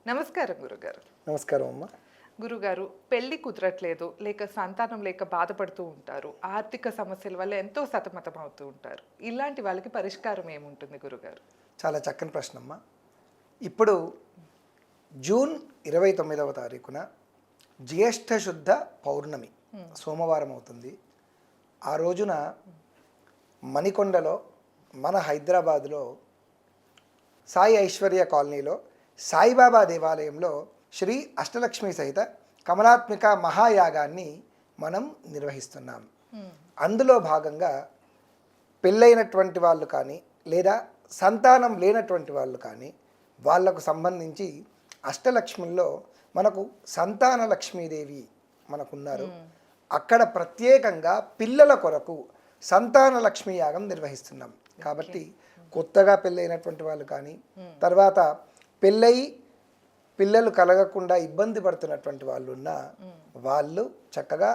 నమస్కారం గురుగారు. నమస్కారం అమ్మ. గురుగారు, పెళ్లి కుదరట్లేదు, లేక సంతానం లేక బాధపడుతూ ఉంటారు. ఆర్థిక సమస్యల వల్ల ఎంతో సతమతం అవుతూ ఉంటారు. ఇలాంటి వాళ్ళకి పరిష్కారం ఏముంటుంది గురుగారు? చాలా చక్కని ప్రశ్న అమ్మ. ఇప్పుడు జూన్ 29వ తారీఖున జ్యేష్ఠ శుద్ధ పౌర్ణమి సోమవారం అవుతుంది. ఆ రోజున మణికొండలో మన హైదరాబాదులో సాయి ఐశ్వర్య కాలనీలో సాయిబాబా దేవాలయంలో శ్రీ అష్టలక్ష్మి సహిత కమలాత్మిక మహాయాగాన్ని మనం నిర్వహిస్తున్నాం. అందులో భాగంగా పెళ్ళైనటువంటి వాళ్ళు కానీ లేదా సంతానం లేనటువంటి వాళ్ళు కానీ వాళ్లకు సంబంధించి అష్టలక్ష్మిల్లో మనకు సంతాన లక్ష్మీదేవి మనకున్నారు. అక్కడ ప్రత్యేకంగా పిల్లల కొరకు సంతాన లక్ష్మీ యాగం నిర్వహిస్తున్నాం. కాబట్టి కొత్తగా పెళ్ళైనటువంటి వాళ్ళు కానీ తర్వాత పెళ్ళయి పిల్లలు కలగకుండా ఇబ్బంది పడుతున్నటువంటి వాళ్ళు ఉన్న వాళ్ళు చక్కగా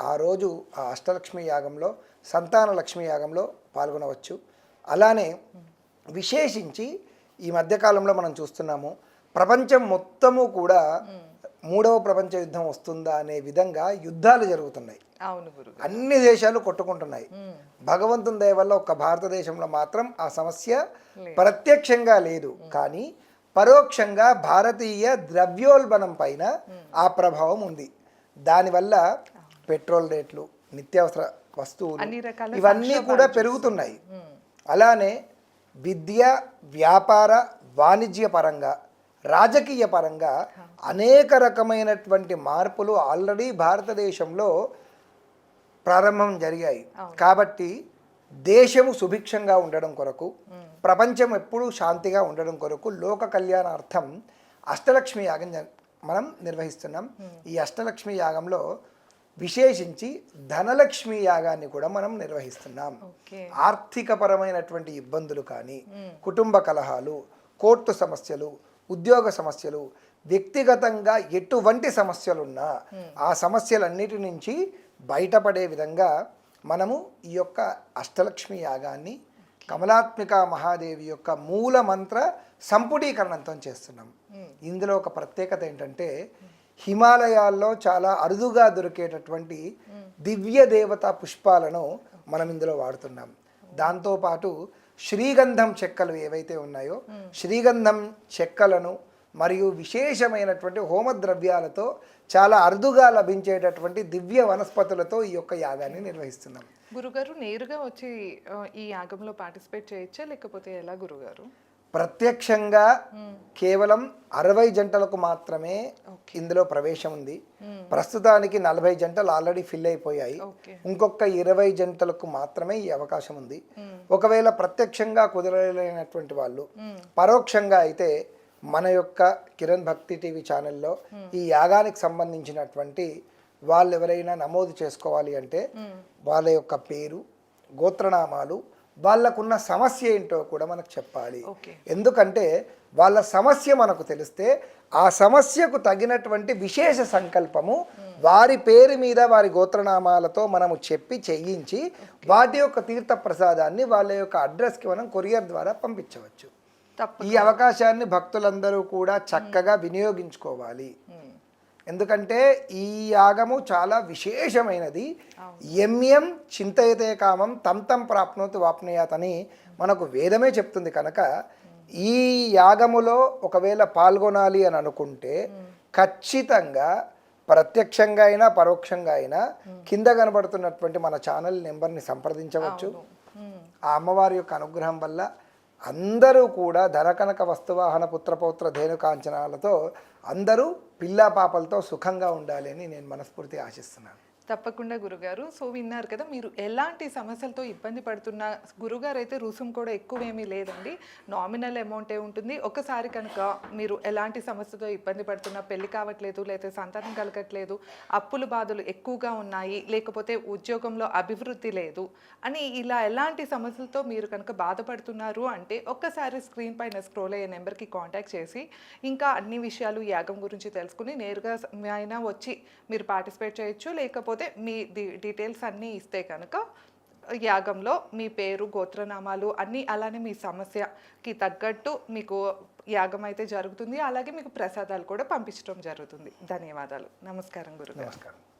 ఆ రోజు ఆ అష్టలక్ష్మి యాగంలో సంతాన లక్ష్మీ యాగంలో పాల్గొనవచ్చు. అలానే విశేషించి ఈ మధ్యకాలంలో మనం చూస్తున్నాము, ప్రపంచం మొత్తము కూడా మూడవ ప్రపంచ యుద్ధం వస్తుందా అనే విధంగా యుద్ధాలు జరుగుతున్నాయి. అవును గురుగారు. అన్ని దేశాలు కొట్టుకుంటున్నాయి. భగవంతుని దయ వల్ల ఒక్క భారతదేశంలో మాత్రం ఆ సమస్య ప్రత్యక్షంగా లేదు, కానీ పరోక్షంగా భారతీయ ద్రవ్యోల్బణం పైన ఆ ప్రభావం ఉంది. దానివల్ల పెట్రోల్ రేట్లు, నిత్యావసర వస్తువులు ఇవన్నీ కూడా పెరుగుతున్నాయి. అలానే విద్య, వ్యాపార, వాణిజ్య పరంగా, రాజకీయ పరంగా అనేక రకమైనటువంటి మార్పులు ఆల్రెడీ భారతదేశంలో ప్రారంభం జరిగాయి. కాబట్టి దేశము సుభిక్షంగా ఉండడం కొరకు, ప్రపంచం ఎప్పుడూ శాంతిగా ఉండడం కొరకు లోక కళ్యాణార్థం అష్టలక్ష్మి యాగం మనం నిర్వహిస్తున్నాం. ఈ అష్టలక్ష్మి యాగంలో విశేషించి ధనలక్ష్మి యాగాన్ని కూడా మనం నిర్వహిస్తున్నాం. ఆర్థిక పరమైనటువంటి ఇబ్బందులు కానీ, కుటుంబ కలహాలు, కోర్టు సమస్యలు, ఉద్యోగ సమస్యలు, వ్యక్తిగతంగా ఎటువంటి సమస్యలున్నా ఆ సమస్యలన్నిటి నుంచి బయటపడే విధంగా మనము ఈ యొక్క అష్టలక్ష్మి యాగాన్ని కమలాత్మిక మహాదేవి యొక్క మూల మంత్ర సంపుటీకరణంతో చేస్తున్నాం. ఇందులో ఒక ప్రత్యేకత ఏంటంటే, హిమాలయాల్లో చాలా అరుదుగా దొరికేటటువంటి దివ్య దేవతా పుష్పాలను మనం ఇందులో వాడుతున్నాం. దాంతోపాటు శ్రీగంధం చెక్కలు ఏవైతే ఉన్నాయో శ్రీగంధం చెక్కలను మరియు విశేషమైనటువంటి హోమద్రవ్యాలతో చాలా అరుదుగా లభించేటటువంటి దివ్య వనస్పతులతో ఈ యొక్క యాగాన్ని నిర్వహిస్తున్నాం. గురుగారు, నేరుగా వచ్చి ఈ యాగంలో పార్టిసిపేట్ చేయొచ్చా, లేకపోతే ఎలా గురుగారు? ప్రత్యక్షంగా కేవలం 60 జంటలకు మాత్రమే ఇందులో ప్రవేశం ఉంది. ప్రస్తుతానికి 40 జంటలు ఆల్రెడీ ఫిల్ అయిపోయాయి. ఇంకొక 20 జంటలకు మాత్రమే ఈ అవకాశం ఉంది. ఒకవేళ ప్రత్యక్షంగా కుదరలేనటువంటి వాళ్ళు పరోక్షంగా అయితే మన యొక్క కిరణ్ భక్తి టీవీ ఛానల్లో ఈ యాగానికి సంబంధించినటువంటి వాళ్ళు ఎవరైనా నమోదు చేసుకోవాలి అంటే వాళ్ళ యొక్క పేరు, గోత్రనామాలు, వాళ్ళకున్న సమస్య ఏంటో కూడా మనకు చెప్పాలి. ఎందుకంటే వాళ్ళ సమస్య మనకు తెలిస్తే ఆ సమస్యకు తగినటువంటి విశేష సంకల్పము వారి పేరు మీద వారి గోత్రనామాలతో మనము చెప్పి చేయించి వాటి యొక్క తీర్థ ప్రసాదాన్ని వాళ్ళ యొక్క అడ్రస్కి మనం కొరియర్ ద్వారా పంపించవచ్చు. ఈ అవకాశాన్ని భక్తులందరూ కూడా చక్కగా వినియోగించుకోవాలి. ఎందుకంటే ఈ యాగము చాలా విశేషమైనది. ఎం చింతయతే కామం తం తం ప్రాప్నోతి వాప్నయాత్ అని మనకు వేదమే చెప్తుంది. కనుక ఈ యాగములో ఒకవేళ పాల్గొనాలి అని అనుకుంటే ఖచ్చితంగా ప్రత్యక్షంగా అయినా పరోక్షంగా అయినా కింద కనబడుతున్నటువంటి మన ఛానల్ నెంబర్ని సంప్రదించవచ్చు. ఆ అమ్మవారి యొక్క అనుగ్రహం వల్ల అందరూ కూడా ధనకనక వస్తువాహన పుత్రపౌత్ర ధేనుకాంచనాలతో అందరూ పిల్లా పాపలతో సుఖంగా ఉండాలి అని నేను మనస్ఫూర్తిగా ఆశిస్తున్నాను. తప్పకుండా గురుగారు. సో విన్నారు కదా, మీరు ఎలాంటి సమస్యలతో ఇబ్బంది పడుతున్నా గురుగారు అయితే రుసుము కూడా ఎక్కువేమీ లేదండి, నామినల్ అమౌంటే ఉంటుంది. ఒకసారి కనుక మీరు ఎలాంటి సమస్యతో ఇబ్బంది పడుతున్నా, పెళ్లి కావట్లేదు, లేకపోతే సంతానం కలగట్లేదు, అప్పుల బాధలు ఎక్కువగా ఉన్నాయి, లేకపోతే ఉద్యోగంలో అభివృద్ధి లేదు అని ఇలా ఎలాంటి సమస్యలతో మీరు కనుక బాధపడుతున్నారు అంటే ఒక్కసారి స్క్రీన్ పైన స్క్రోల్ అయ్యే నెంబర్కి కాంటాక్ట్ చేసి ఇంకా అన్ని విషయాలు యాగం గురించి తెలుసుకుని నేరుగా అయినా వచ్చి మీరు పార్టిసిపేట్ చేయొచ్చు. లేకపోతే మీ డీటెయిల్స్ అన్నీ ఇస్తే కనుక యాగంలో మీ పేరు, గోత్రనామాలు అన్నీ అలానే మీ సమస్యకి తగ్గట్టు మీకు యాగం అయితే జరుగుతుంది. అలాగే మీకు ప్రసాదాలు కూడా పంపించడం జరుగుతుంది. ధన్యవాదాలు. నమస్కారం గురుగారు. నమస్కారం.